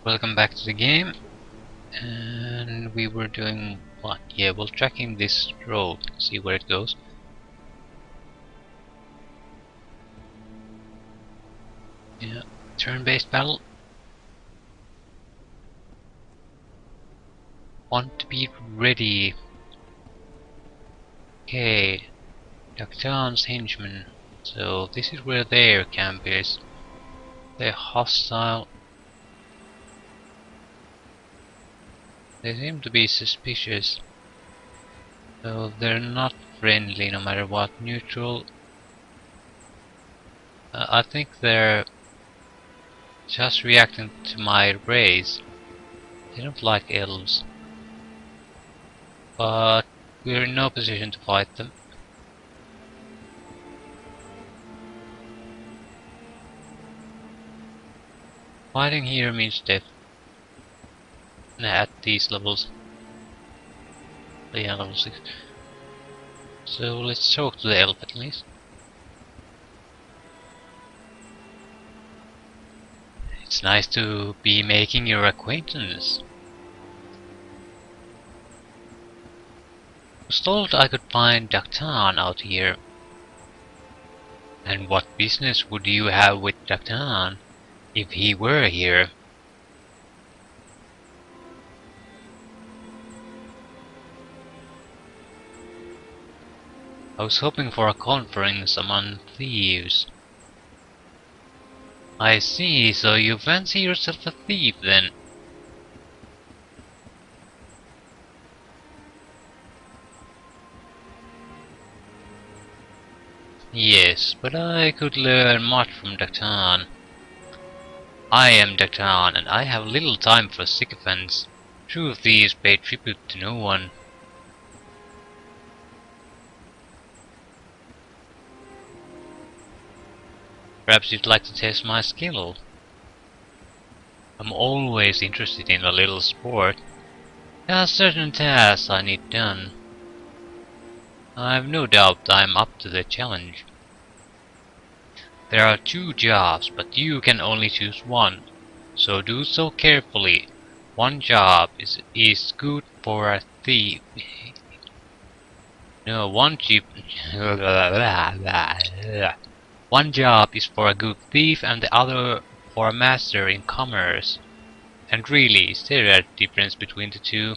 Welcome back to the game, and we were doing what? Yeah, we're tracking this road, see where it goes. Yeah, turn-based battle. Want to be ready. Okay, Daktan's henchmen. So this is where their camp is. They're hostile. They seem to be suspicious. So they're not friendly no matter what. Neutral. I think they're just reacting to my race. They don't like elves. But we're in no position to fight them. Fighting here means death. At these levels. Yeah, level 6. So let's talk to the elf at least. It's nice to be making your acquaintance. I was told I could find Daktan out here. And what business would you have with Daktan if he were here? I was hoping for a conference among thieves. I see, so you fancy yourself a thief then? Yes, but I could learn much from Daktan. I am Daktan, and I have little time for sycophants. True thieves pay tribute to no one. Perhaps you'd like to test my skill. I'm always interested in a little sport. There are certain tasks I need done. I've no doubt I'm up to the challenge. There are 2 jobs, but you can only choose one. So do so carefully. One job is good for a thief. No, one cheap. One job is for a good thief and the other for a master in commerce. And really, is there a difference between the two?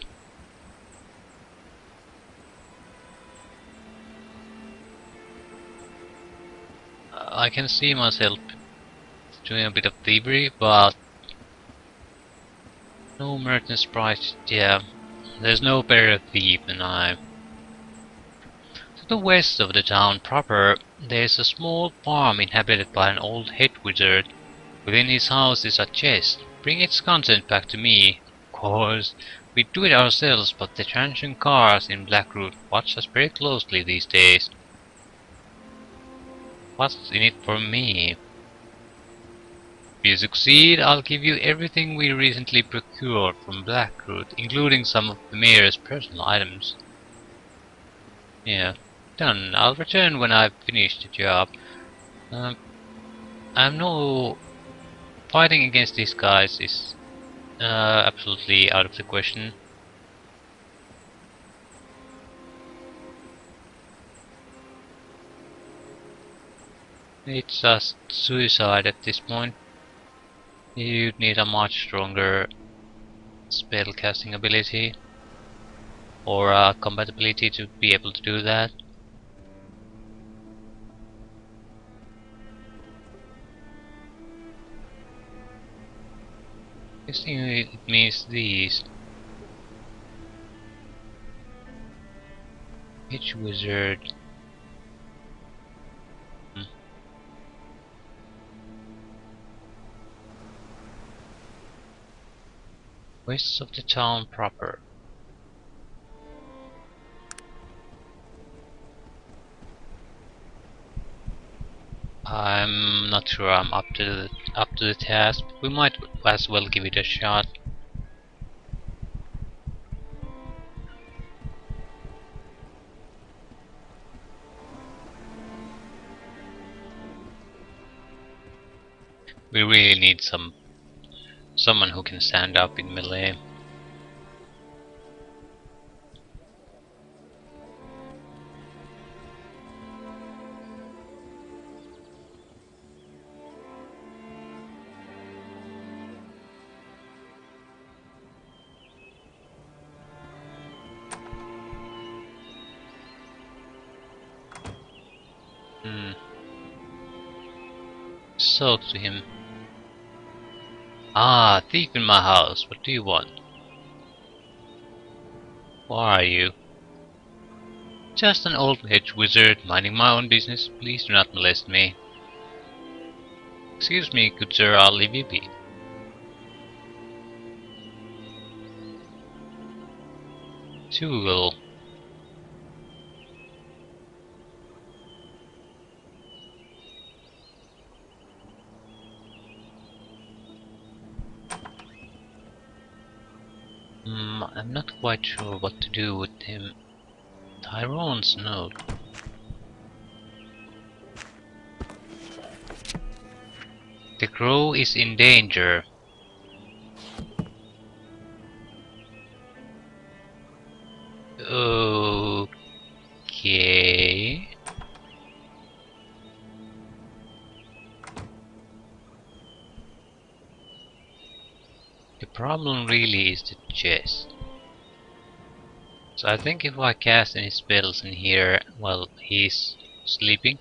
I can see myself doing a bit of thievery, but no merchant's price. Yeah, there's no better thief than I. To the west of the town proper, there is a small farm inhabited by an old head wizard. Within his house is a chest. Bring its content back to me. Of course, we do it ourselves, but the transient cars in Blackroot watch us very closely these days. What's in it for me? If you succeed, I'll give you everything we recently procured from Blackroot, including some of the mayor's personal items. Yeah, done. I'll return when I've finished the job. Um, I'm no... Fighting against these guys is absolutely out of the question. It's just suicide at this point. You'd need a much stronger spell casting ability or compatibility to be able to do that. Guessing it means these. Each wizard. Hmm. West of the town proper. I'm not sure I'm up to the task. We might as well give it a shot. We really need some Someone who can stand up in melee. Talk to him. Ah, thief in my house. What do you want? Who are you? Just an old hedge wizard, minding my own business. Please do not molest me. Excuse me, good sir, I'll leave you be. Tool. I'm not quite sure what to do with him. Tarant's note. The crow is in danger. Okay. The problem really is the chest. So I think if I cast any spells in here while he's sleeping,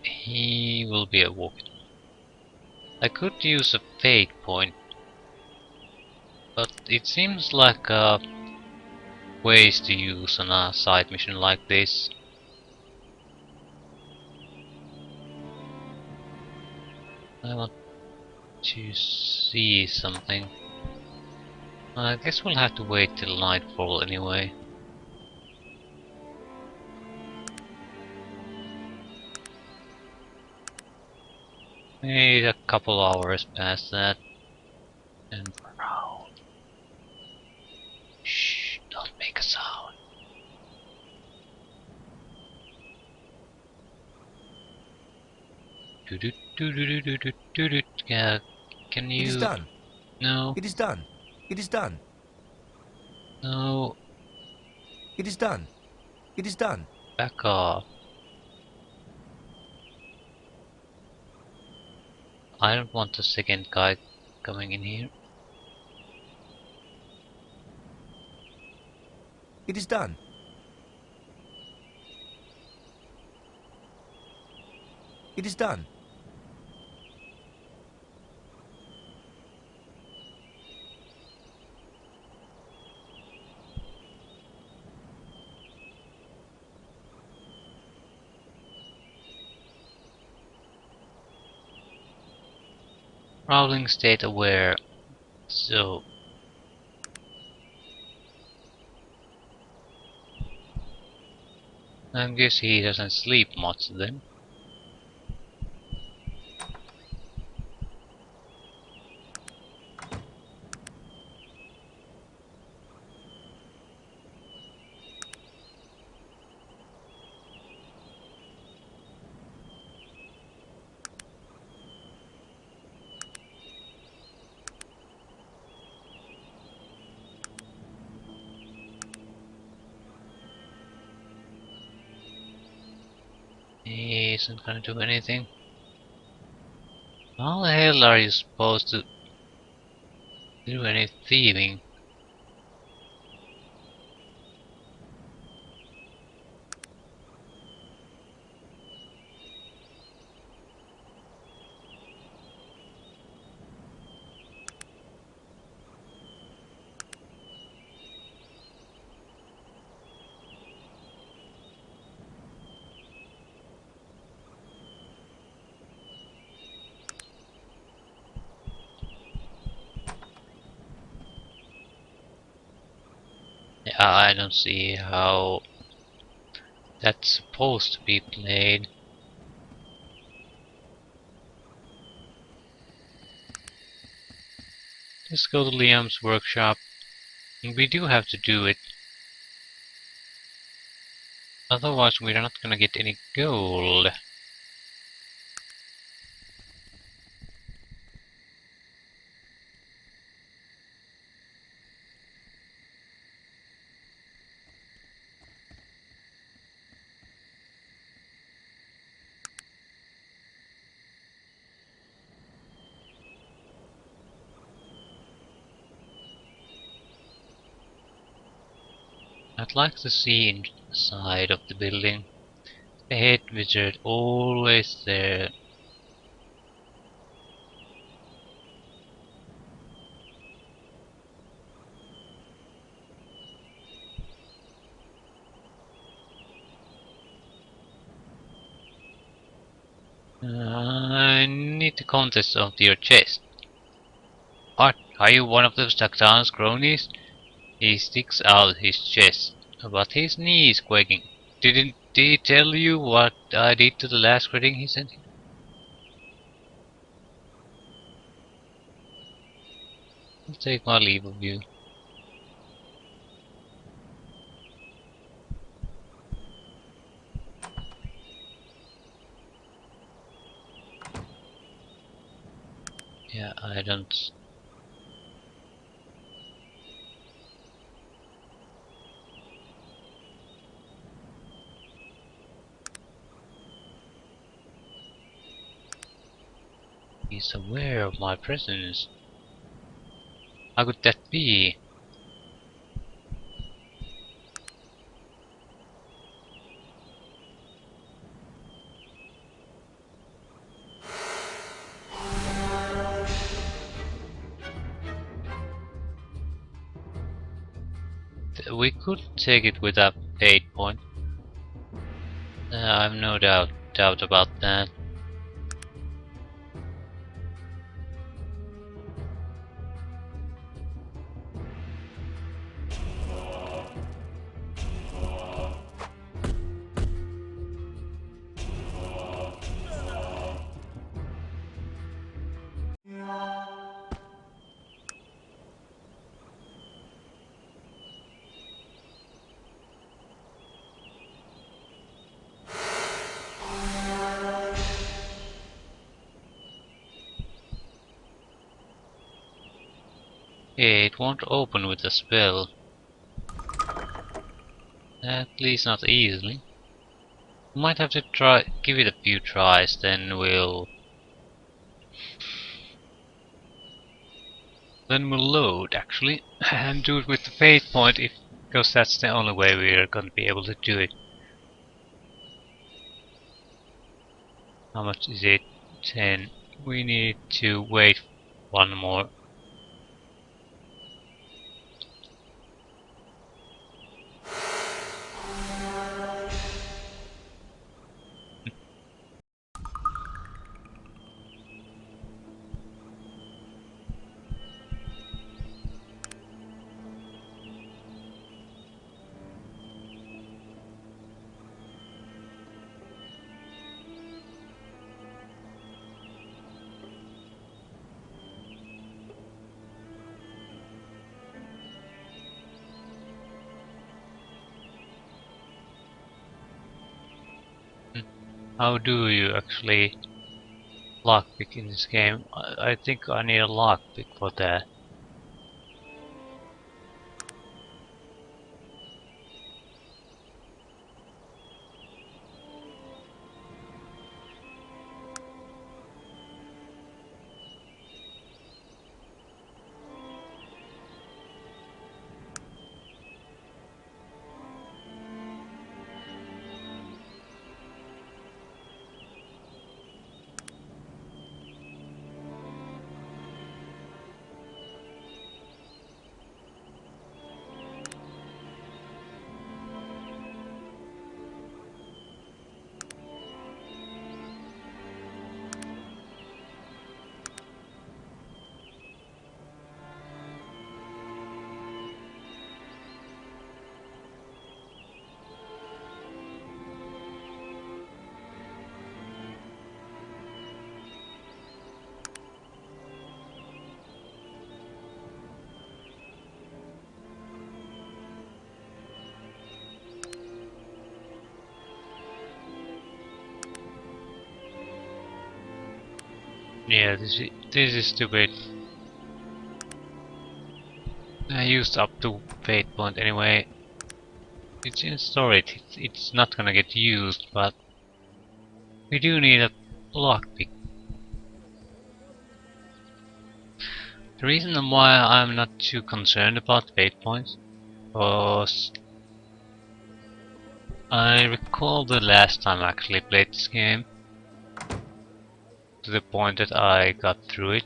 he will be awoken. I could use a fate point, but it seems like a waste to use on a side mission like this. I want to see something. I guess we'll have to wait till nightfall anyway. Maybe a couple hours past that. And prowl. Shh, don't make a sound. Yeah, can you... It is done. No. It is done. It is done. No. It is done. It is done. Back off. I don't want a second guy coming in here. It is done. It is done. Prowling state aware. So... I guess he doesn't sleep much then. He isn't gonna do anything. How the hell are you supposed to do any thieving? Yeah, I don't see how that's supposed to be played. Let's go to Liam's workshop. And we do have to do it. Otherwise we're not gonna get any gold. I'd like to see inside of the building. The head wizard always there. I need the contents of your chest. What? Are you one of those Daktan's cronies? He sticks out his chest, but his knee is quaking. Did he tell you what I did to the last greeting he sent you? I'll take my leave of you. Yeah, I don't. He's aware of my presence. How could that be? We could take it with a fate point. I've no doubt about that. It won't open with a spell. At least not easily. Might have to give it a few tries, then we'll load actually, and do it with the fate point because that's the only way we're gonna be able to do it. How much is it? 10. We need to wait one more. How do you actually lockpick in this game? I think I need a lockpick for that. Yeah, this is stupid. I used up to fate point anyway. It's in storage. It's not gonna get used, but we do need a lockpick. The reason why I'm not too concerned about fate points was I recall the last time I actually played this game, to the point that I got through it.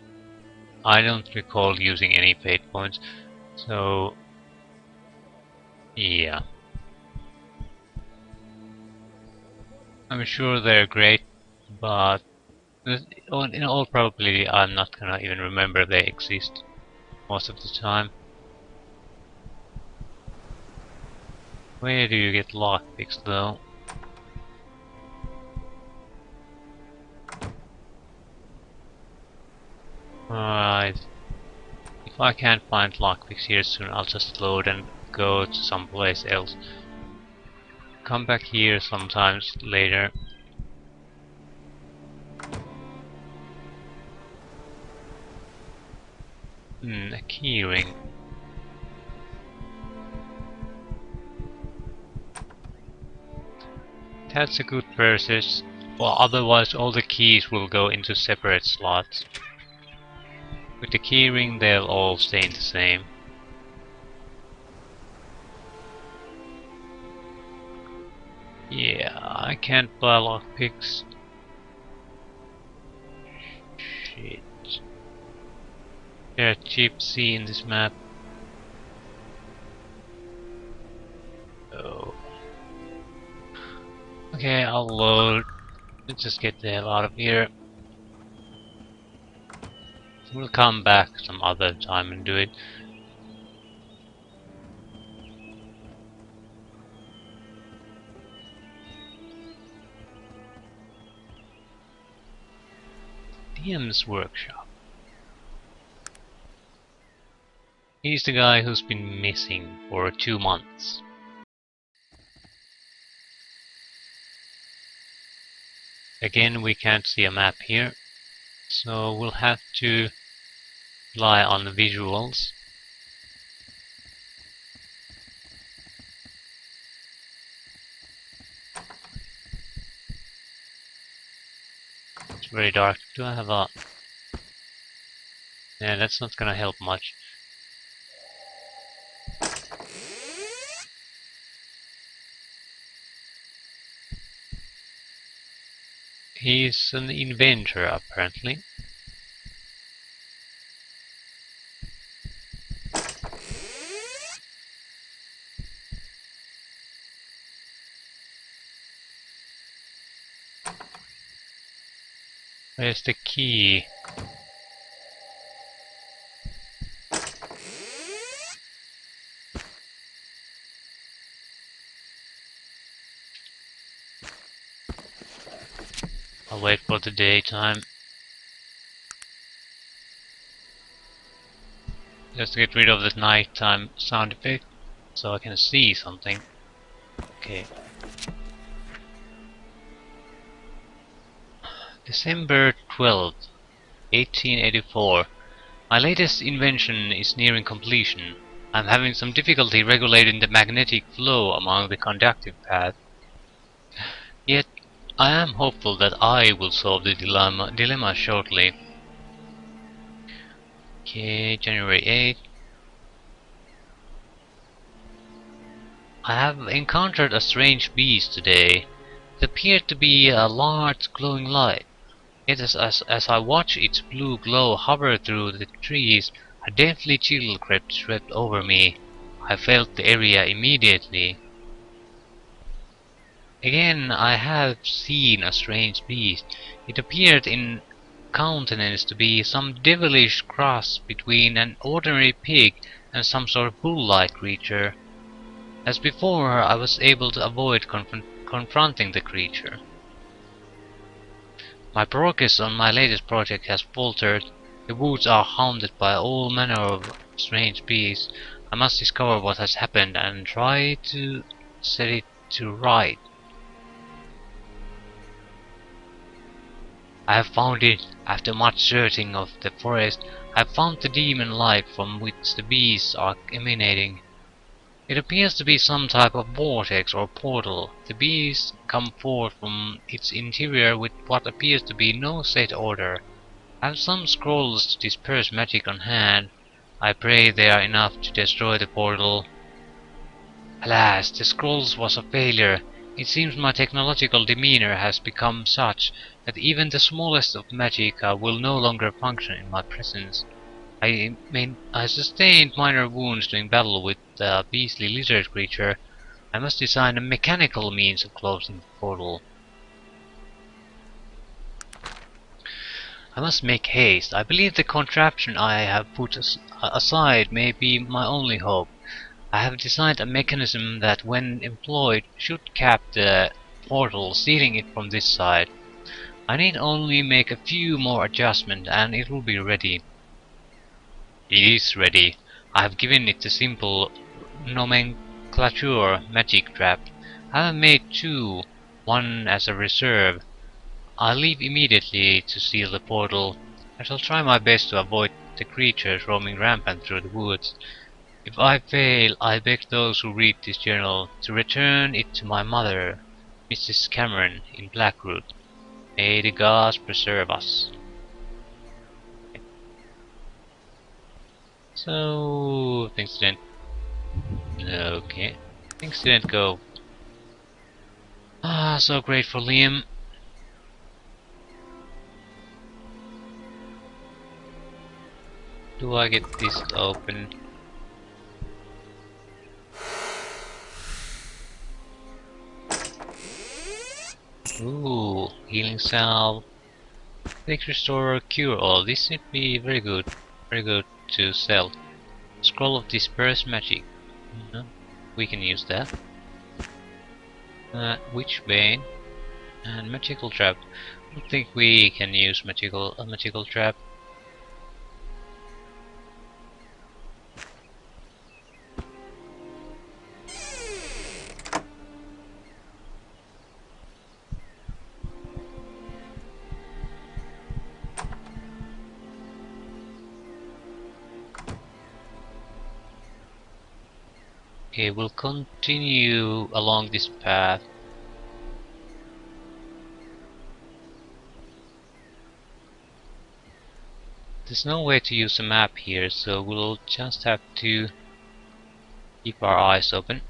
I don't recall using any fate points, so yeah. I'm sure they're great, but in all probability I'm not gonna even remember they exist most of the time. Where do you get lockpicks though? Alright. If I can't find lockpicks here soon, I'll just load and go to someplace else. Come back here sometimes later. A keyring. That's a good purchase. Well, otherwise all the keys will go into separate slots. With the keyring they'll all stay the same. Yeah, I can't buy lockpicks. Shit. There's cheap C in this map. Oh. Okay, I'll load. Let's just get the hell out of here. We'll come back some other time and do it. DM's workshop. He's the guy who's been missing for 2 months. Again, we can't see a map here, so we'll have to rely on the visuals. It's very dark. Do I have a... Yeah, that's not gonna help much. He's an inventor, apparently. Where's the key? I'll wait for the daytime. Just to get rid of the nighttime sound effect, so I can see something. Okay. December 12th, 1884. My latest invention is nearing completion. I'm having some difficulty regulating the magnetic flow among the conductive path. Yet, I am hopeful that I will solve the dilemma shortly. Okay, January 8th. I have encountered a strange beast today. It appeared to be a large glowing light. Yet as I watched its blue glow hover through the trees, a deathly chill swept over me. I felt the area immediately. Again, I have seen a strange beast. It appeared in countenance to be some devilish cross between an ordinary pig and some sort of bull-like creature. As before, I was able to avoid confronting the creature. My progress on my latest project has faltered. The woods are haunted by all manner of strange beasts. I must discover what has happened and try to set it to right. I have found it. After much searching of the forest, I have found the demon light from which the beasts are emanating. It appears to be some type of vortex or portal. The beasts come forth from its interior with what appears to be no set order. I have some scrolls to disperse magic on hand. I pray they are enough to destroy the portal. Alas, the scrolls was a failure. It seems my technological demeanor has become such that even the smallest of magic will no longer function in my presence. I sustained minor wounds during battle with the beastly lizard creature. I must design a mechanical means of closing the portal. I must make haste. I believe the contraption I have put aside may be my only hope. I have designed a mechanism that, when employed, should cap the portal, sealing it from this side. I need only make a few more adjustments and it will be ready. It is ready. I have given it the simple nomenclature magic trap. I have made two, one as a reserve. I'll leave immediately to seal the portal. I shall try my best to avoid the creatures roaming rampant through the woods. If I fail, I beg those who read this journal to return it to my mother, Mrs. Cameron, in Blackroot. May the gods preserve us. So, things didn't... Okay. Things didn't go... so great for Liam. Do I get this open? Ooh, healing salve. Quick restore, cure all. This should be very good. Very good to sell. Scroll of disperse magic. We can use that. Witch bane and magical trap. I don't think we can use a magical trap. Okay, we'll continue along this path. There's no way to use a map here, so we'll just have to keep our eyes open.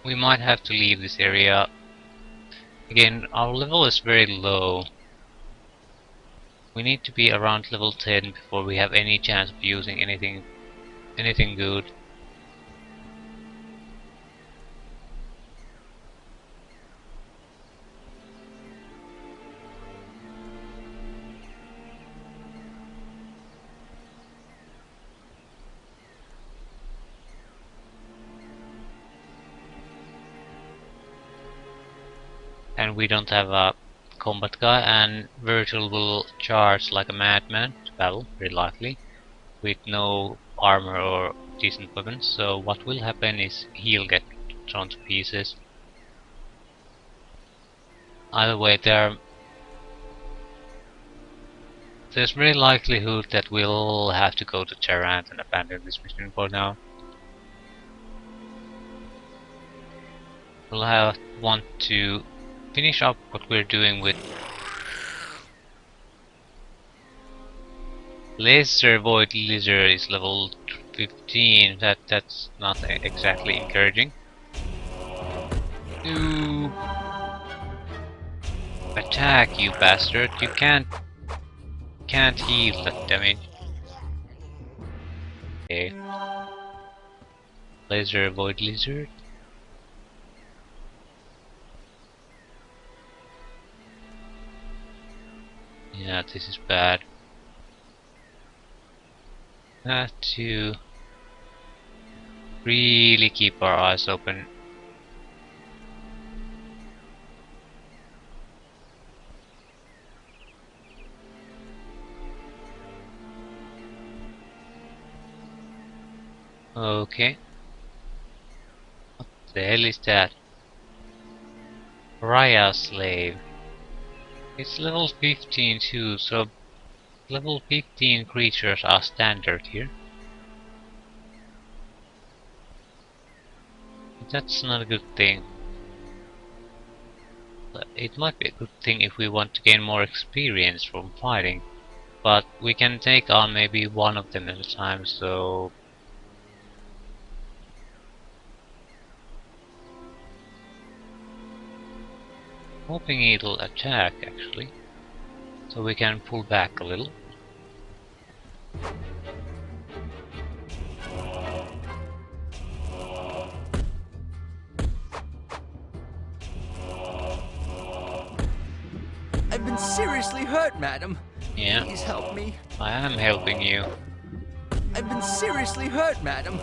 We might have to leave this area. Again, our level is very low. We need to be around level 10 before we have any chance of using anything good. And we don't have a combat guy, and Virgil will charge like a madman to battle, very likely, with no armor or decent weapons. So what will happen is he'll get torn to pieces. Either way, there's very likelihood that we'll have to go to Tarant and abandon this mission for now. We'll want to finish up what we're doing with Laser Void Lizard is level 15. That's not exactly encouraging. Ooh. Attack, you bastard! You can't heal that damage. Okay. Laser Void Lizard. Yeah, this is bad. Have to really keep our eyes open. Okay. What the hell is that? Raya Slave. It's level 15 too, so level 15 creatures are standard here. That's not a good thing. It might be a good thing if we want to gain more experience from fighting, but we can take on maybe one of them at a time, so... Hoping it'll attack actually. So we can pull back a little. I've been seriously hurt, madam. Yeah, Please help me. I am helping you. I've been seriously hurt, madam.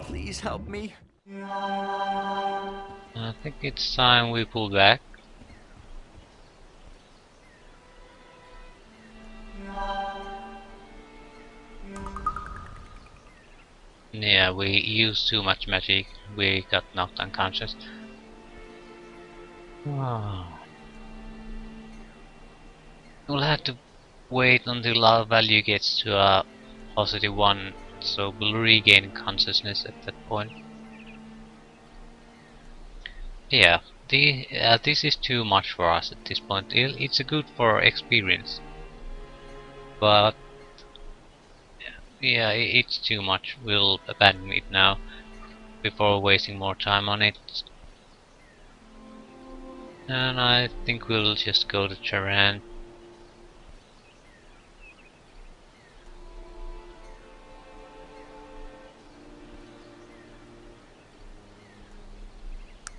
Please help me. I think it's time we pull back. Yeah, we used too much magic. We got knocked unconscious. Ah. We'll have to wait until our value gets to a +1, so we'll regain consciousness at that point. Yeah, this is too much for us at this point. It's good for experience, but yeah, it's too much. We'll abandon it now before wasting more time on it. And I think we'll just go to Tarant.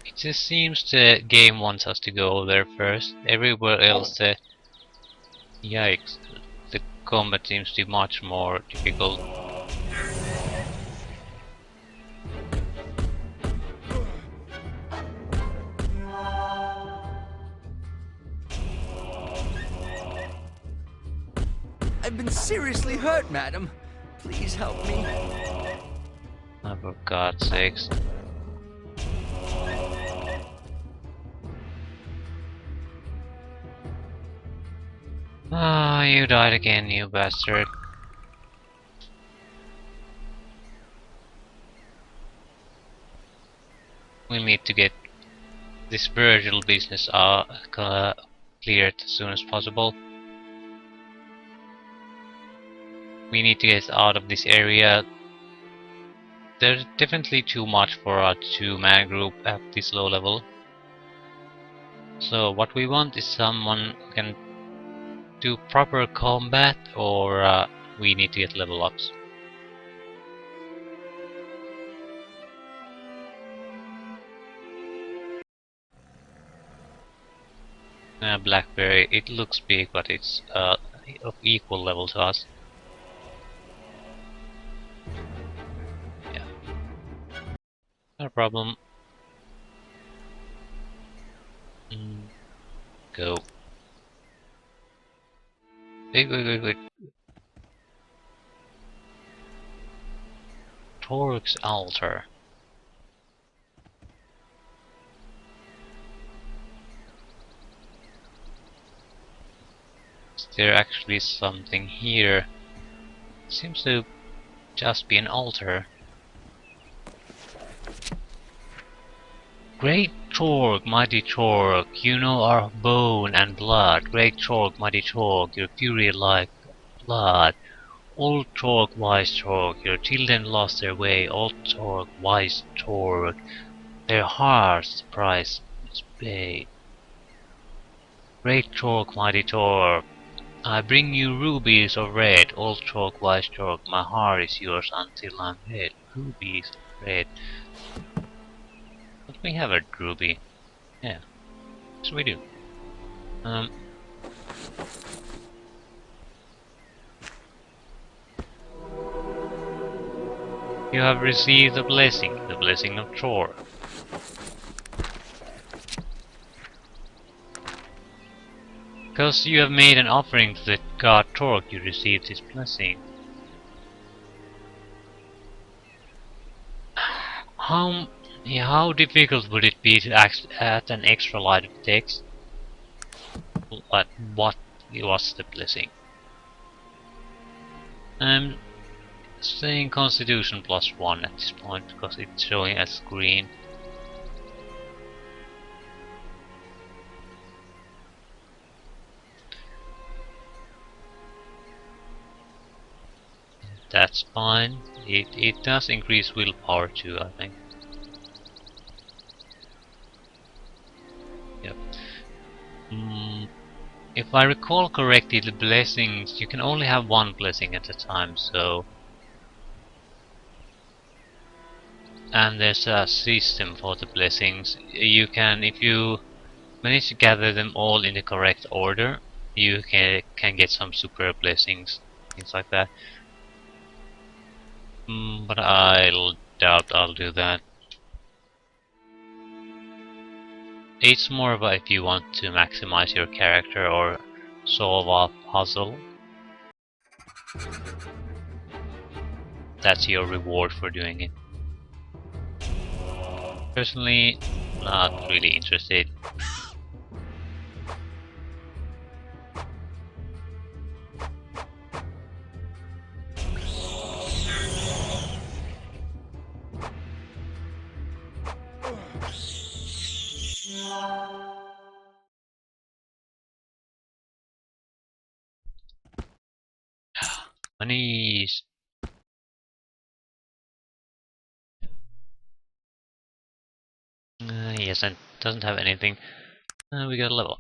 It just seems the game wants us to go there first. Everywhere else, yikes, the combat seems to be much more difficult. I've been seriously hurt, madam. Please help me. Oh, for God's sakes. Ah, you died again, you bastard. We need to get this Virgil business cleared as soon as possible. We need to get out of this area. There's definitely too much for a two-man group at this low level. So what we want is someone who can do proper combat, or we need to get level ups. Blackberry, it looks big, but it's of equal level to us. Yeah, no problem. Go. Wait. Torque's altar. Is there actually something here? Seems to just be an altar. Great Torque, mighty Torque, you know our bone and blood. Great Torque, mighty Torque, your fury like blood. Old Torque, wise Torque, your children lost their way. Old Torque, wise Torque, their hearts the price is paid. Great Torque, mighty Torque, I bring you rubies of red. Old Torque, wise Torque, my heart is yours until I'm dead. Rubies of red. Don't we have a ruby? Yeah, yes we do. You have received the blessing of Torque. Because you have made an offering to the god Torque, you received his blessing. How difficult would it be to add an extra line of text? What was the blessing? I'm saying Constitution +1 at this point because it's showing as green. That's fine. It does increase willpower too, I think. Yep. If I recall correctly, the blessings, you can only have one blessing at a time, so... And there's a system for the blessings. You can, if you manage to gather them all in the correct order, you can get some super blessings, things like that. But I'll doubt I'll do that. It's more about if you want to maximize your character or solve a puzzle. That's your reward for doing it. Personally, not really interested. Money. Yes, and doesn't have anything. We got a level.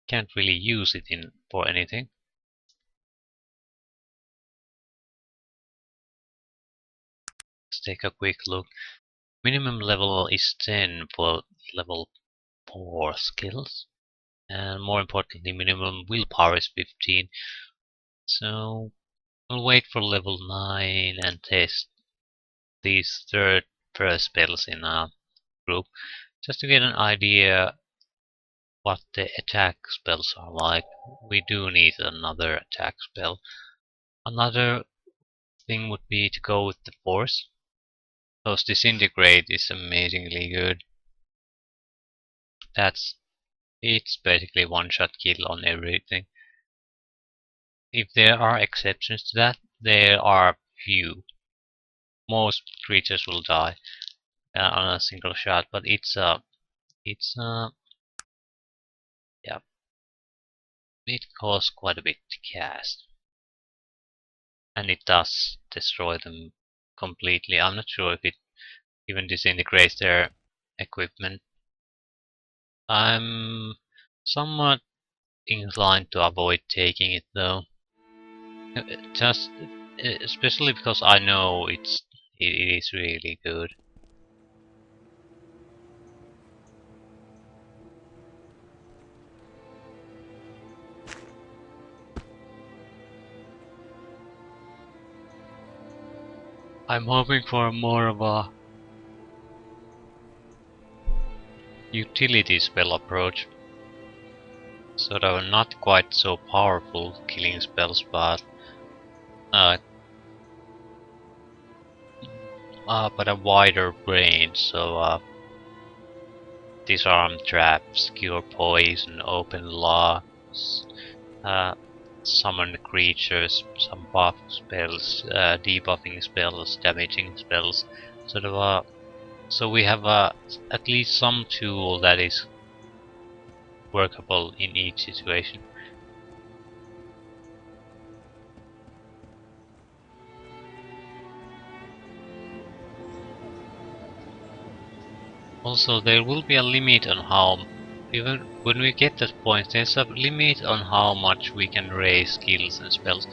Can't really use it in for anything. Let's take a quick look. Minimum level is 10 for level 4 skills. And more importantly, minimum willpower is 15. So we'll wait for level 9 and test these first spells in a group, just to get an idea what the attack spells are like. We do need another attack spell. Another thing would be to go with the force. Because disintegrate is amazingly good. It's basically one-shot kill on everything. If there are exceptions to that, there are few. Most creatures will die on a single shot, but yeah, it costs quite a bit to cast, and it does destroy them completely. I'm not sure if it even disintegrates their equipment. I'm somewhat inclined to avoid taking it though, just especially because I know it is really good. I'm hoping for more of a utility spell approach. Sort of not quite so powerful killing spells, but a wider range. So disarm traps, cure poison, open locks, summon creatures, some buff spells, debuffing spells, damaging spells. Sort of so we have at least some tool that is workable in each situation. Also, there will be a limit on how, even when we get that point, there's a limit on how much we can raise skills and spells.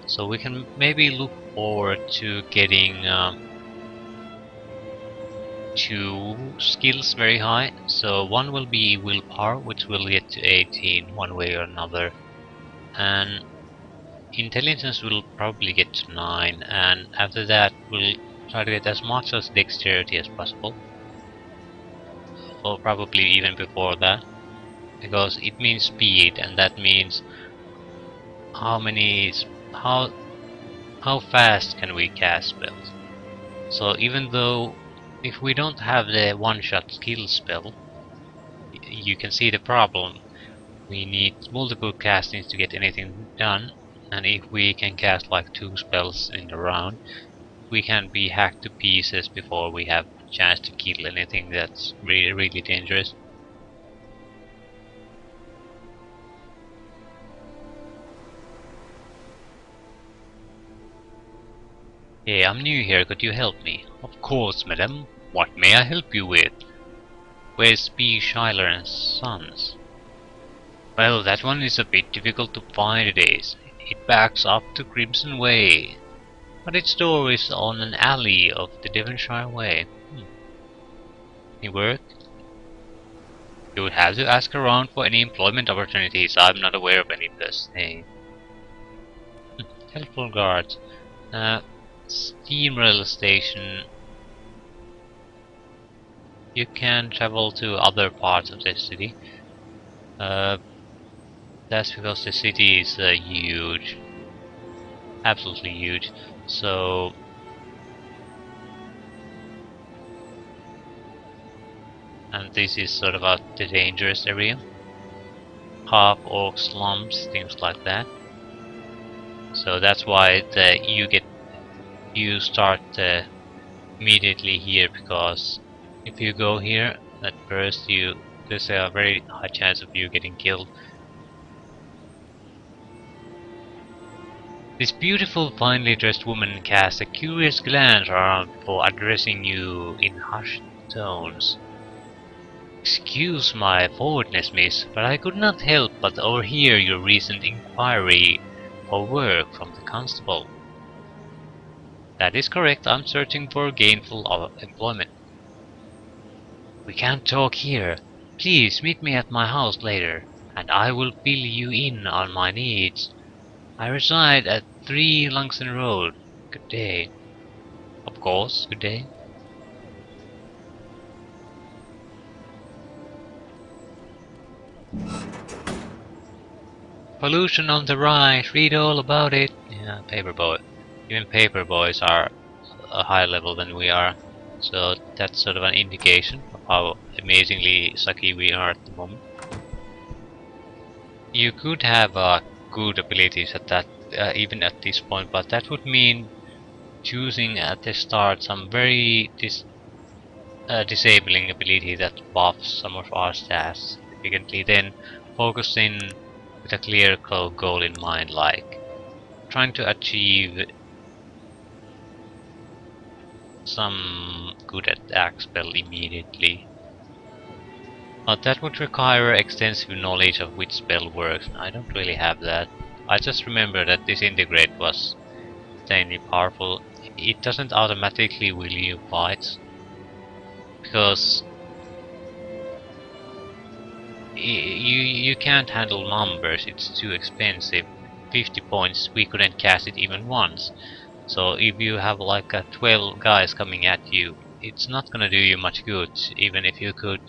So we can maybe look forward to getting 2 skills very high. So one will be willpower, which will get to 18 one way or another, and intelligence will probably get to 9, and after that we'll try to get as much as dexterity as possible, or probably even before that, because it means speed, and that means how fast can we cast spells. So even though if we don't have the one-shot skill spell, you can see the problem. We need multiple castings to get anything done, and if we can cast like 2 spells in a round, we can be hacked to pieces before we have a chance to kill anything that's really, really dangerous. Hey, I'm new here, could you help me? Of course, madam. What may I help you with? Where's B. Schuyler and Sons? Well, that one is a bit difficult to find it is. It backs up to Crimson Way, but its door is on an alley of the Devonshire Way. Any work? You would have to ask around for any employment opportunities. I'm not aware of any per se. Helpful guards. Steam rail station. You can travel to other parts of the city. That's because the city is huge. Absolutely huge. So... and this is sort of the dangerous area. Half-orc slums, things like that. So that's why you start immediately here, because if you go here at first, there's a very high chance of you getting killed. This beautiful, finely dressed woman casts a curious glance around before addressing you in hushed tones. Excuse my forwardness, miss, but I could not help but overhear your recent inquiry for work from the constable. That is correct, I'm searching for gainful employment. We can't talk here. Please meet me at my house later, and I will fill you in on my needs. I reside at 3 Langston Road. Good day. Of course, good day. Pollution on the right, read all about it. Yeah, paperboy. Even paperboys are a higher level than we are, so that's sort of an indication of how amazingly sucky we are at the moment. You could have good abilities at that, even at this point, but that would mean choosing at the start some very disabling ability that buffs some of our stats significantly, then focus in with a clear goal in mind, like trying to achieve some good attack spell immediately. But that would require extensive knowledge of which spell works, and I don't really have that. I just remember that Disintegrate was insanely powerful. It doesn't automatically will you fights, because you can't handle numbers, it's too expensive. 50 points, we couldn't cast it even once. So if you have like 12 guys coming at you, it's not gonna do you much good, even if you could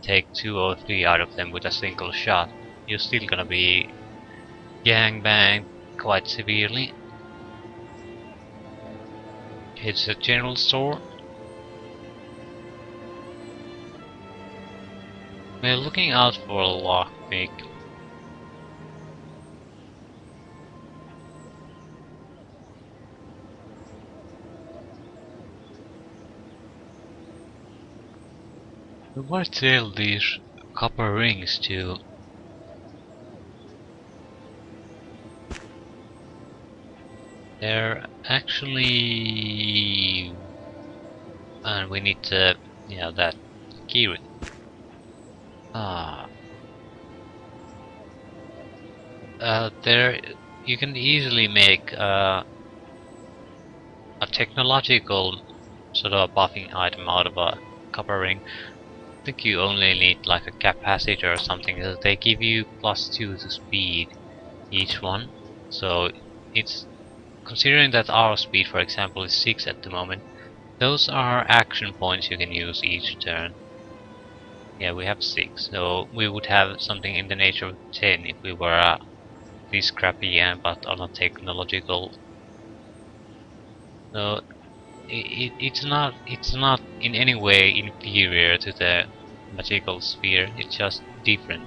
take 2 or 3 out of them with a single shot. You're still gonna be gangbanged quite severely. It's a general store. We're looking out for a lockpick. What sell these copper rings to? They're actually... and we need to... yeah, that key ring. There you can easily make a technological sort of a buffing item out of a copper ring. I think you only need like a capacitor or something. They give you +2 to speed each one. So it's considering that our speed, for example, is 6 at the moment. Those are action points you can use each turn. Yeah, we have 6, so we would have something in the nature of 10 if we were this crappy but on a technological. So it's not in any way inferior to the magical sphere. It's just different.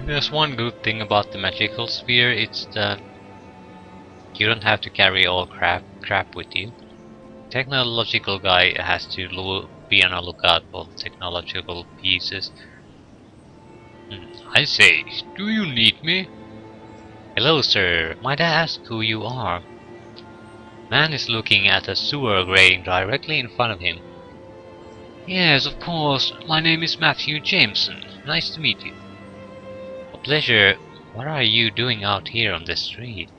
There's one good thing about the magical sphere, it's that you don't have to carry all crap with you. Technological guy has to be on a lookout for technological pieces. I say, do you need me? Hello, sir. Might I ask who you are? Man is looking at a sewer grating directly in front of him. Yes, of course. My name is Matthew Jameson. Nice to meet you. A pleasure. What are you doing out here on the street?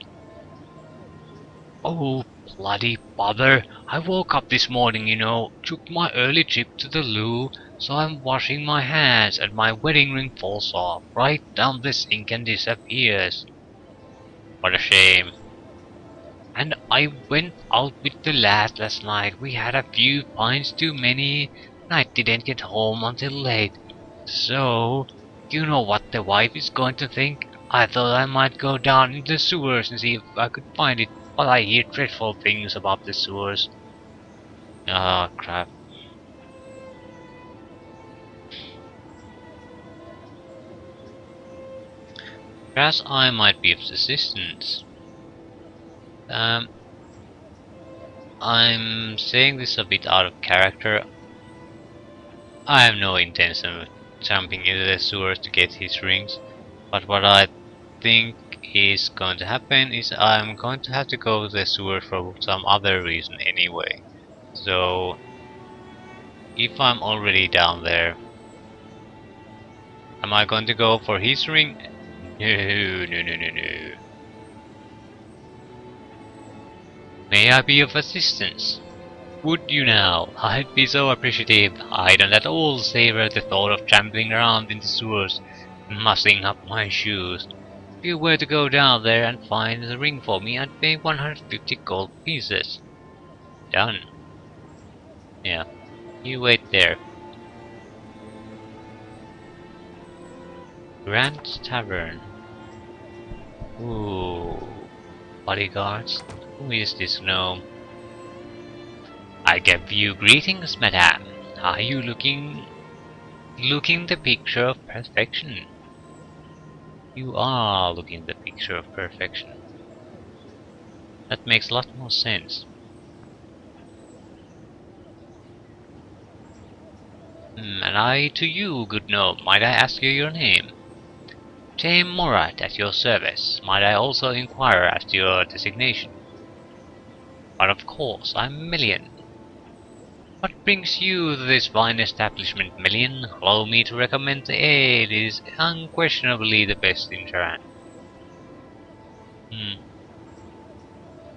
Oh, bloody bother. I woke up this morning, you know, took my early trip to the loo, so I'm washing my hands and my wedding ring falls off right down the sink and disappears. What a shame. And I went out with the lad last night. We had a few pints too many, and I didn't get home until late. So, you know what the wife is going to think? I thought I might go down in the sewers and see if I could find it, but I hear dreadful things about the sewers. Ah, crap. Perhaps I might be of assistance. Um, I'm saying this a bit out of character. I have no intention of jumping into the sewers to get his rings, but what I think is going to happen is I'm going to have to go to the sewers for some other reason anyway. So, if I'm already down there, am I going to go for his ring? No, no, no, no, no. May I be of assistance? Would you now? I'd be so appreciative. I don't at all savor the thought of trampling around in the sewers, mussing up my shoes. If you were to go down there and find the ring for me, I'd pay 150 gold pieces. Done. Yeah. You wait there. Grand Tavern. Ooh. Bodyguards. Who is this gnome? I give you greetings, madame. Are you looking the picture of perfection? You are looking the picture of perfection. That makes a lot more sense. And I to you, good gnome. Might I ask you your name? Tame Morat at your service. Might I also inquire as to your designation? But of course, I'm Million. What brings you to this fine establishment, Million? Allow me to recommend the ale. It is unquestionably the best in Tarant.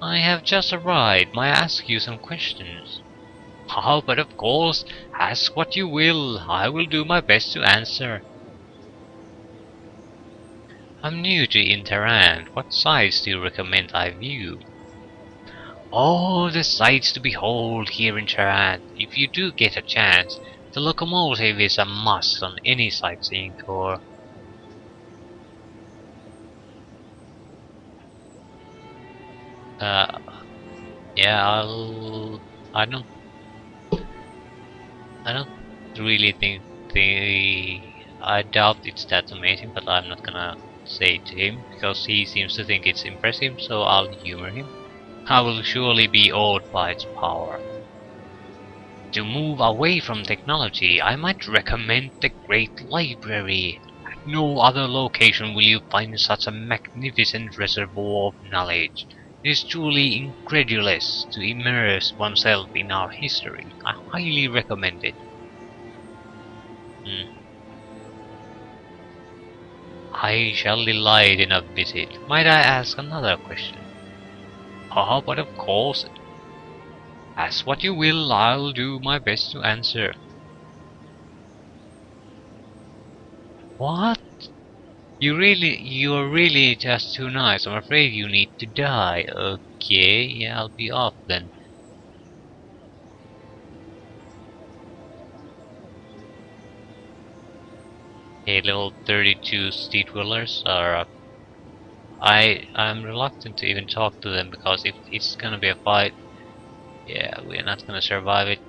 I have just arrived. May I ask you some questions? Oh, but of course, ask what you will. I will do my best to answer. I'm new to Tarant. What sights do you recommend I view? Oh, the sights to behold here in Tarant. If you do get a chance, the locomotive is a must on any sightseeing tour. Uh, yeah, I don't really think I doubt it's that amazing, but I'm not gonna say it to him because he seems to think it's impressive, so I'll humor him. I will surely be awed by its power. To move away from technology, I might recommend the Great Library. At no other location will you find such a magnificent reservoir of knowledge. It is truly incredulous to immerse oneself in our history. I highly recommend it. I shall delight in a visit. Might I ask another question? Ah, but of course. Ask what you will, I'll do my best to answer. What? You're really just too nice. I'm afraid you need to die. Okay, yeah, I'll be off then. Hey, level 32 street dwellers are up. I'm reluctant to even talk to them because if it's gonna be a fight, yeah, we're not gonna survive it.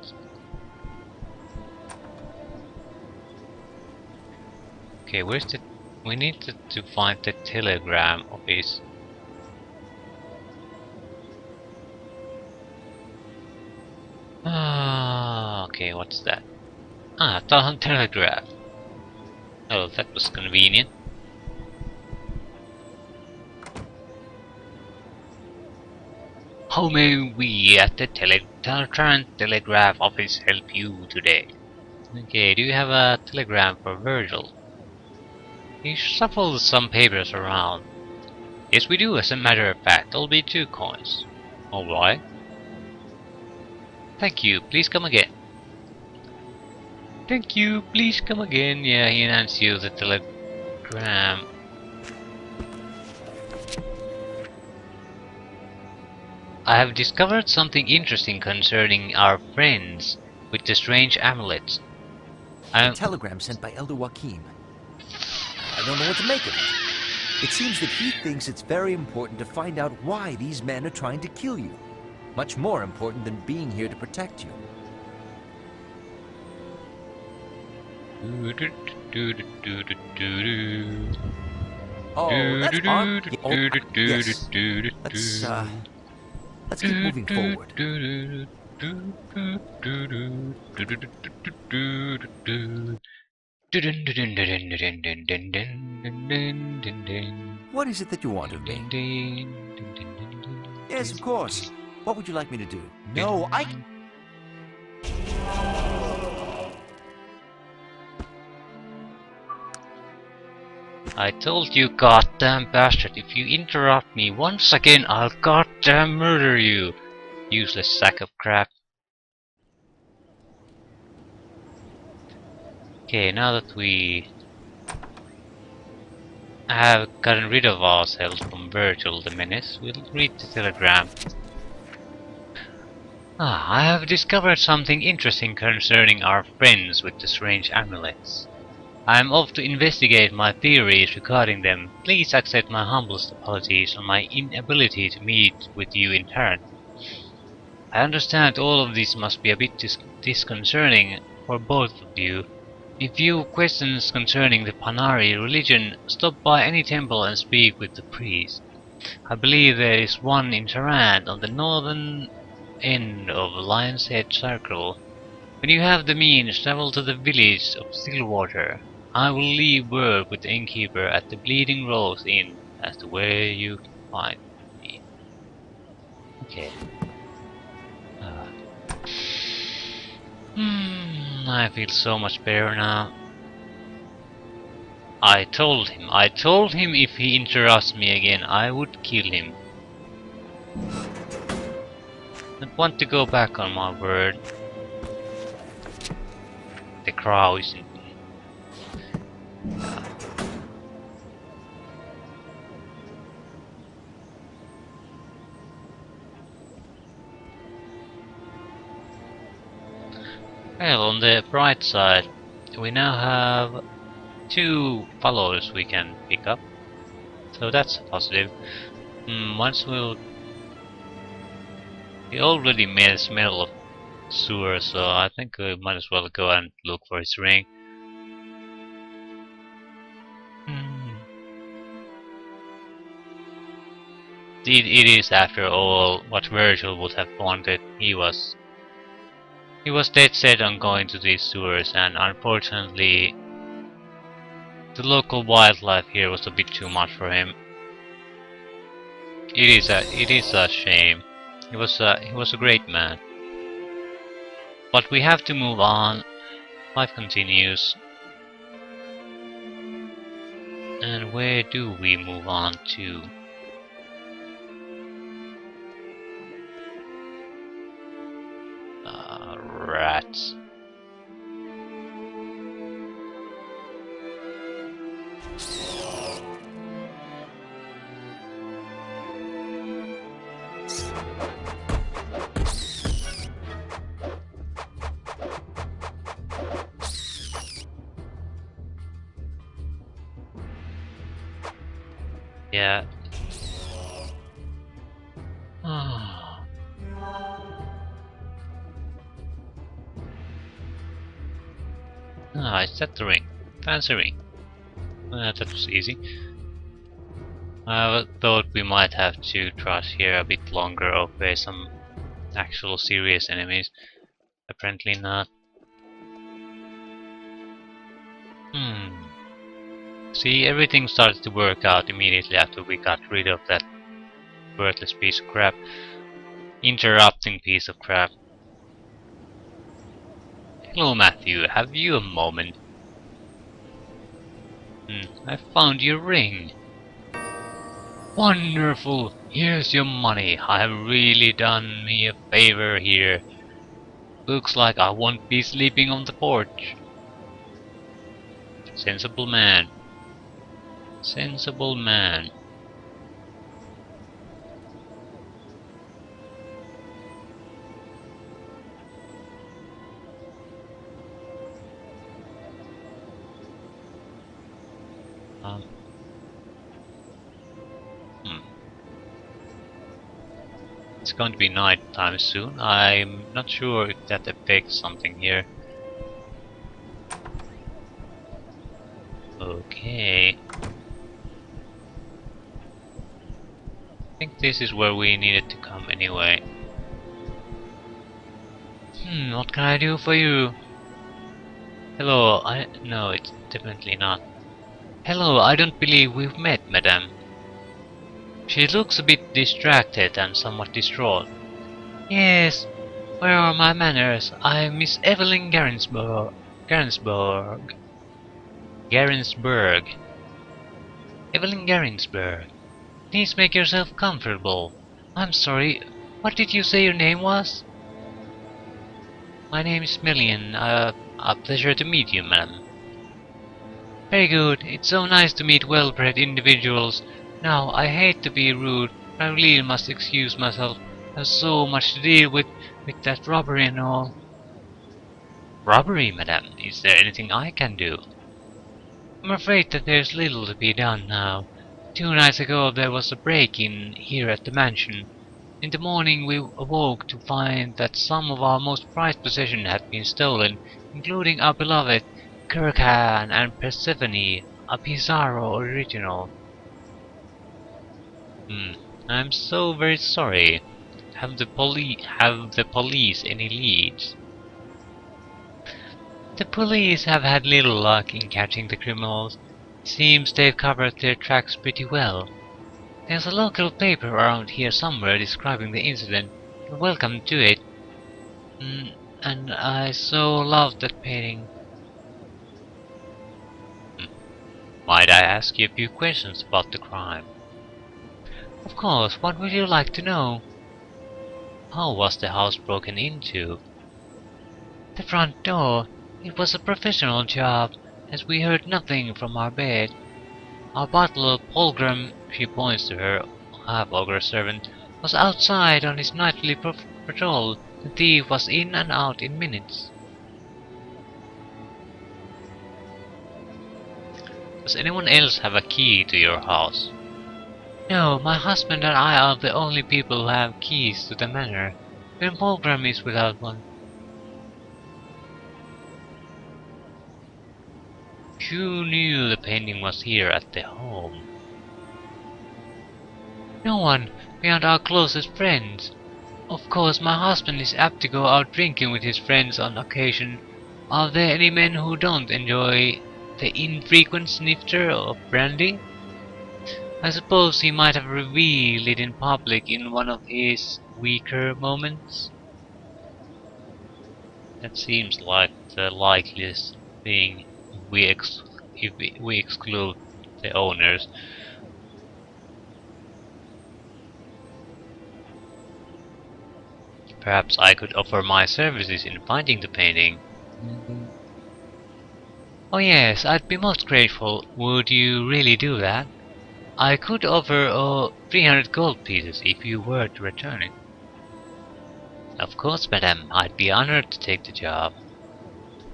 Okay, where's the... We need to find the telegram office. Ah, okay, what's that? Ah, Tarant telegraph. Oh, that was convenient. How may we at the Tarant Telegraph office help you today? Okay, do you have a telegram for Virgil? He shuffles some papers around. Yes, we do, as a matter of fact. There'll be 2 coins. Alright. Thank you, please come again. Thank you, please come again. Yeah, he hands you the telegram. I have discovered something interesting concerning our friends with the strange amulets. A telegram sent by Elder Joachim. I don't know what to make of it. It seems that he thinks it's very important to find out why these men are trying to kill you. Much more important than being here to protect you. Oh, that's odd. Oh, yes. Let's keep moving forward. What is it that you want of me? Yes, of course. What would you like me to do? No, I told you, goddamn bastard, if you interrupt me once again, I'll goddamn murder you! Useless sack of crap. Okay, now that we have gotten rid of ourselves from Virgil the Menace, we'll read the telegram. I have discovered something interesting concerning our friends with the strange amulets. I am off to investigate my theories regarding them. Please accept my humblest apologies on my inability to meet with you in Tarant. I understand all of this must be a bit disconcerting for both of you. If you have questions concerning the Panari religion, stop by any temple and speak with the priest. I believe there is one in Tarant on the northern end of Lion's Head Circle. When you have the means, travel to the village of Stillwater. I will leave word with the innkeeper at the Bleeding Rose Inn as to where you can find me. Okay. I feel so much better now. I told him if he interrupts me again, I would kill him. I want to go back on my word. The crow is in. Well, on the bright side, we now have 2 followers we can pick up. So that's positive. Once we already made a smell of sewer, so I think we might as well go and look for his ring. It is, after all, what Virgil would have wanted. He was dead set on going to these sewers, and unfortunately, the local wildlife here was a bit too much for him. It is a shame. He was a great man. But we have to move on. Life continues. And where do we move on to? Rats. Yeah. I set the ring. Fancy ring. That was easy. I thought we might have to trot here a bit longer or face some actual serious enemies. Apparently not. See, everything started to work out immediately after we got rid of that worthless piece of crap. Interrupting piece of crap. Hello, Matthew. Have you a moment? I found your ring. Wonderful! Here's your money. I have really done me a favor here. Looks like I won't be sleeping on the porch. Sensible man. Sensible man. It's going to be night time soon. I'm not sure if that affects something here. Okay. I think this is where we needed to come anyway. What can I do for you? Hello, no, it's definitely not. Hello, I don't believe we've met, madame. She looks a bit distracted and somewhat distraught. Yes, where are my manners? I'm Miss Evelyn Garensburg. Garensburg. Evelyn Garensburg. Please make yourself comfortable. I'm sorry, what did you say your name was? My name is Million. A pleasure to meet you, madam. Very good. It's so nice to meet well-bred individuals. Now, I hate to be rude, but I really must excuse myself. I have so much to deal with that robbery and all. Robbery, madam? Is there anything I can do? I'm afraid that there's little to be done now. 2 nights ago there was a break-in here at the mansion. In the morning we awoke to find that some of our most prized possessions had been stolen, including our beloved Kirkhan and Persephone, a Pizarro original. I'm so very sorry. Have the police any leads? The police have had little luck in catching the criminals. It seems they've covered their tracks pretty well. There's a local paper around here somewhere describing the incident. You're welcome to it. And I so love that painting. Might I ask you a few questions about the crime? Of course, what would you like to know? How was the house broken into? The front door. It was a professional job, as we heard nothing from our bed. Our butler, Polgrim, she points to her half-ogre servant, was outside on his nightly patrol. The thief was in and out in minutes. Does anyone else have a key to your house? No, my husband and I are the only people who have keys to the manor. Even Polgrim is without one. Who knew the painting was here at the home? No one, beyond our closest friends. Of course, my husband is apt to go out drinking with his friends on occasion. Are there any men who don't enjoy the infrequent snifter of brandy? I suppose he might have revealed it in public in one of his weaker moments. That seems like the likeliest thing if we exclude the owners. Perhaps I could offer my services in finding the painting. Oh yes, I'd be most grateful. Would you really do that? I could offer 300 gold pieces if you were to return it. Of course, madam, I'd be honored to take the job.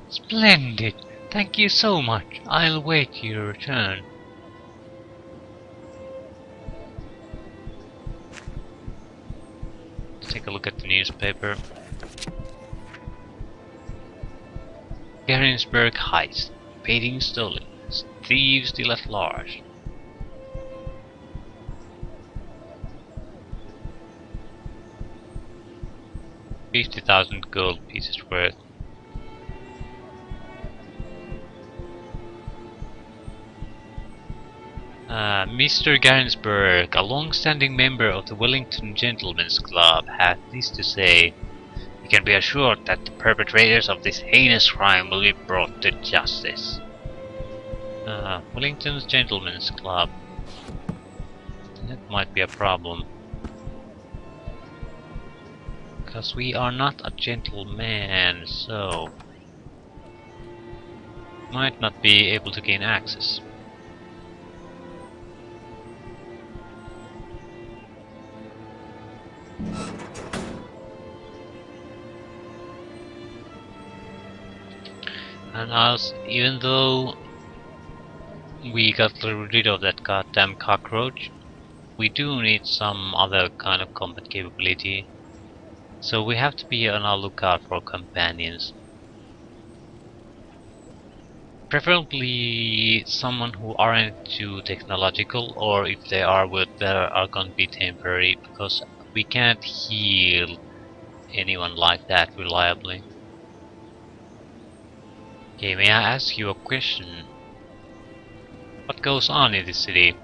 Splendid! Thank you so much. I'll wait your return. Let's take a look at the newspaper. Garensburg heist. Painting stolen. Thieves still at large. $50,000 gold pieces worth. Mr. Garensberg, a long-standing member of the Wellington Gentlemen's Club, had this to say. You can be assured that the perpetrators of this heinous crime will be brought to justice. Wellington's Gentlemen's Club. That might be a problem. Because we are not a gentleman, so... might not be able to gain access. And even though we got rid of that goddamn cockroach, we do need some other kind of combat capability. So we have to be on our lookout for companions. Preferably someone who aren't too technological, or if they are, they are going to be temporary, because we can't heal anyone like that reliably. Okay, may I ask you a question? What goes on in this city?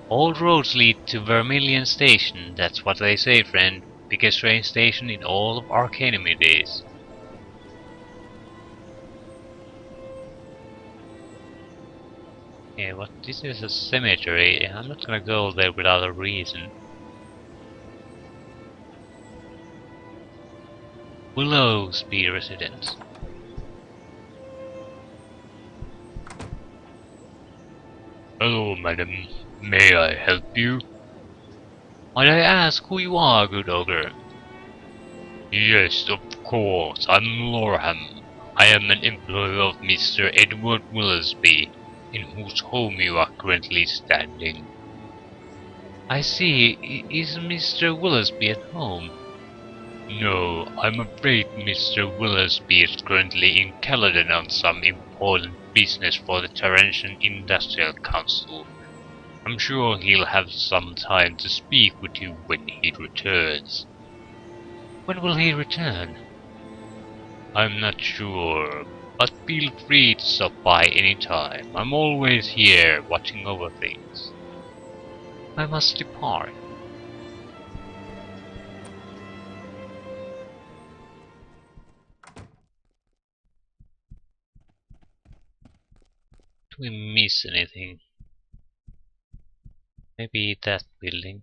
All roads lead to Vermilion Station, that's what they say, friend. Biggest train station in all of Arcanum it is. Yeah, what? This is a cemetery. I'm not gonna go there without a reason. Willowsby residence. Hello, madam. May I help you? Might I ask who you are, good ogre? Yes, of course. I'm Lorham. I am an employee of Mr. Edward Willowsby, in whose home you are currently standing. I see. Is Mr. Willowsby at home? No, I'm afraid Mr. Willowsby is currently in Caledon on some important business for the Tarant Industrial Council. I'm sure he'll have some time to speak with you when he returns. When will he return? I'm not sure, but feel free to stop by any time. I'm always here, watching over things. I must depart. Do we miss anything? Maybe that building.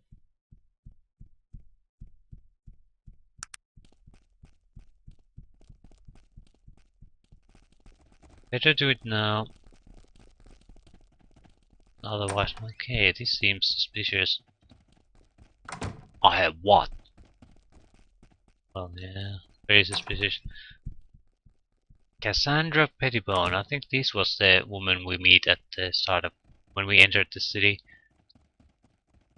Better do it now. Otherwise, okay, this seems suspicious. I have what? Well, yeah, very suspicious. Cassandra Pettibone. I think this was the woman we meet at the start of when we entered the city.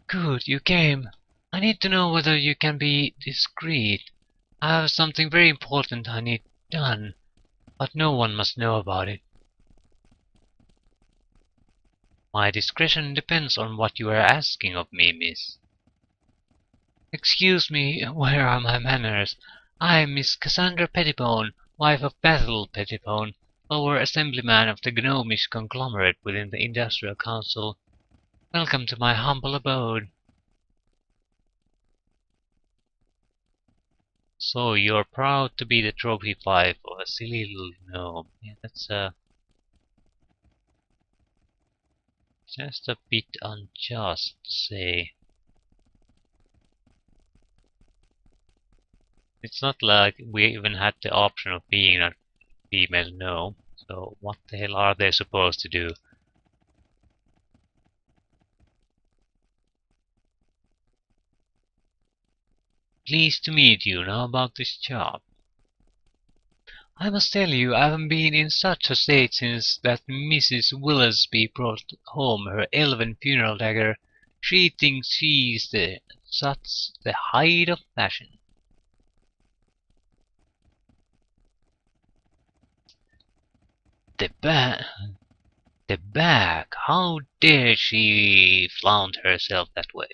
Good, you came. I need to know whether you can be discreet. I have something very important I need done, but no one must know about it. My discretion depends on what you are asking of me, miss. Excuse me, where are my manners? I am Miss Cassandra Pettibone, wife of Basil Pettibone, lower assemblyman of the gnomish conglomerate within the Industrial Council. Welcome to my humble abode. So you're proud to be the trophy wife of a silly little gnome. Yeah, that's just a bit unjust to say. It's not like we even had the option of being a female gnome, so what the hell are they supposed to do? Pleased to meet you. Now about this job. I must tell you, I haven't been in such a state since that Mrs. Willowsby brought home her elven funeral dagger. She thinks she's the height of fashion. The bag, the bag. How dare she flaunt herself that way?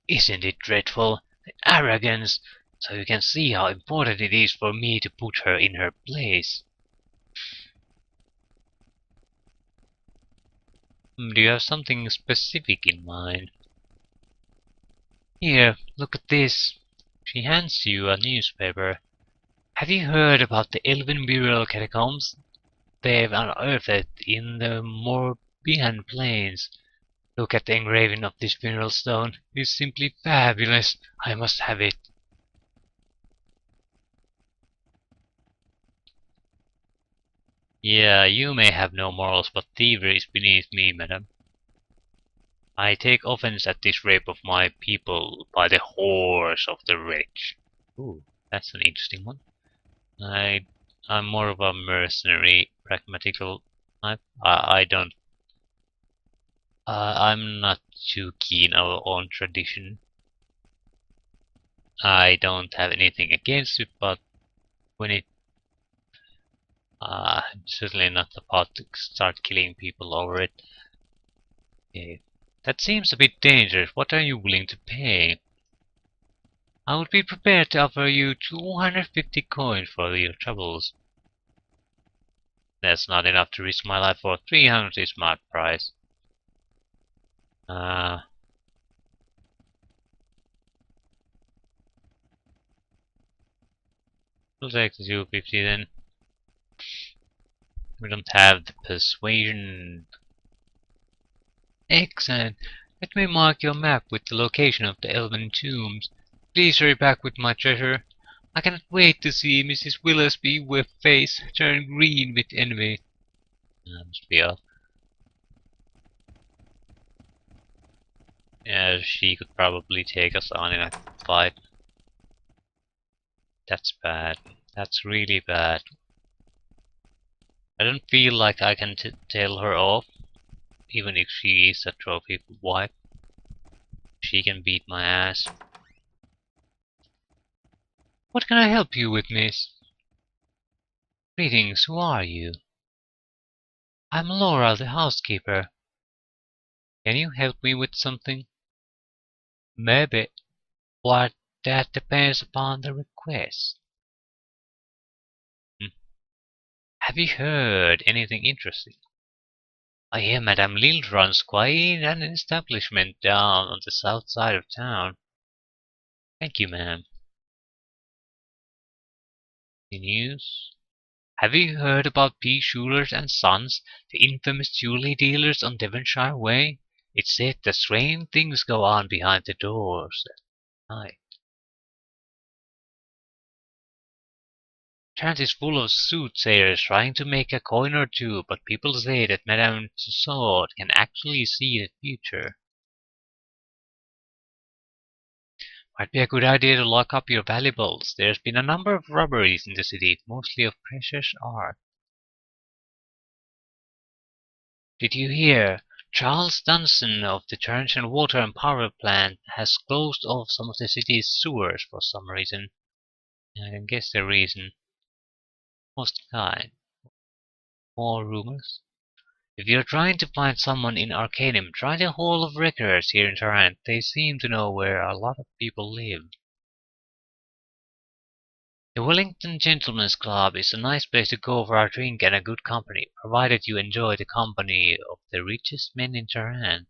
Isn't it dreadful? The arrogance! So you can see how important it is for me to put her in her place. Do you have something specific in mind? Here, look at this. She hands you a newspaper. Have you heard about the Elven burial catacombs? They've unearthed it in the Morbihan Plains. Look at the engraving of this funeral stone. It's simply fabulous. I must have it. Yeah, you may have no morals, but thievery is beneath me, madam. I take offense at this rape of my people by the horse of the rich. Ooh, that's an interesting one. I'm more of a mercenary, pragmatical type. I don't. I'm not too keen on tradition. I don't have anything against it, but when it, I'm certainly not about to start killing people over it. Yeah. That seems a bit dangerous. What are you willing to pay? I would be prepared to offer you 250 coins for your troubles. That's not enough to risk my life for. 300 is my price. Uh, we'll take the 250 then. We don't have the persuasion. Excellent. Let me mark your map with the location of the elven tombs. Please hurry back with my treasure. I cannot wait to see Mrs. Willoughby with face turn green with envy. Must be off. Yeah, she could probably take us on in a fight. That's bad. That's really bad. I don't feel like I can tell her off, even if she is a trophy wife. She can beat my ass. What can I help you with, miss? Greetings, who are you? I'm Laura, the housekeeper. Can you help me with something? Maybe. What? That depends upon the request. Hmm. Have you heard anything interesting? I hear Madame Lille runs quite an establishment down on the south side of town. Thank you, ma'am. The news? Have you heard about P. Schuyler's and Sons, the infamous jewelry dealers on Devonshire Way? It's said that strange things go on behind the doors at night. Tarant is full of soothsayers trying to make a coin or two, but people say that Madame Tussaud can actually see the future. Might be a good idea to lock up your valuables. There's been a number of robberies in the city, mostly of precious art. Did you hear? Charles Dunson of the Tarant Water and Power Plant has closed off some of the city's sewers for some reason. I can guess the reason. Most kind. More rumors? If you're trying to find someone in Arcanum, try the Hall of Records here in Tarant. They seem to know where a lot of people live. The Wellington Gentlemen's Club is a nice place to go for a drink and a good company, provided you enjoy the company of the richest men in Tarant.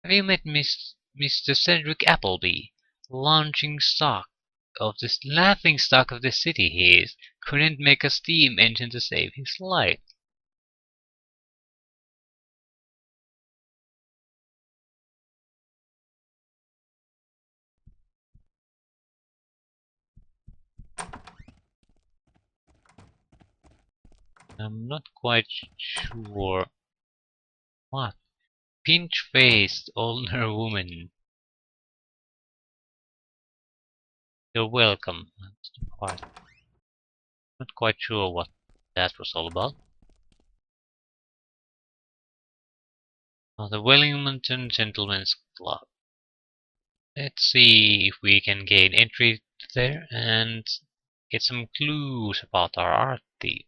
Have you met Mr. Cedric Appleby? Launching stock of the laughing stock of the city he is. Couldn't make a steam engine to save his life. I'm not quite sure. What? Pinch-faced older woman. You're welcome. Not quite sure what that was all about. Oh, the Wellington Gentlemen's Club. Let's see if we can gain entry there and get some clues about our art thief.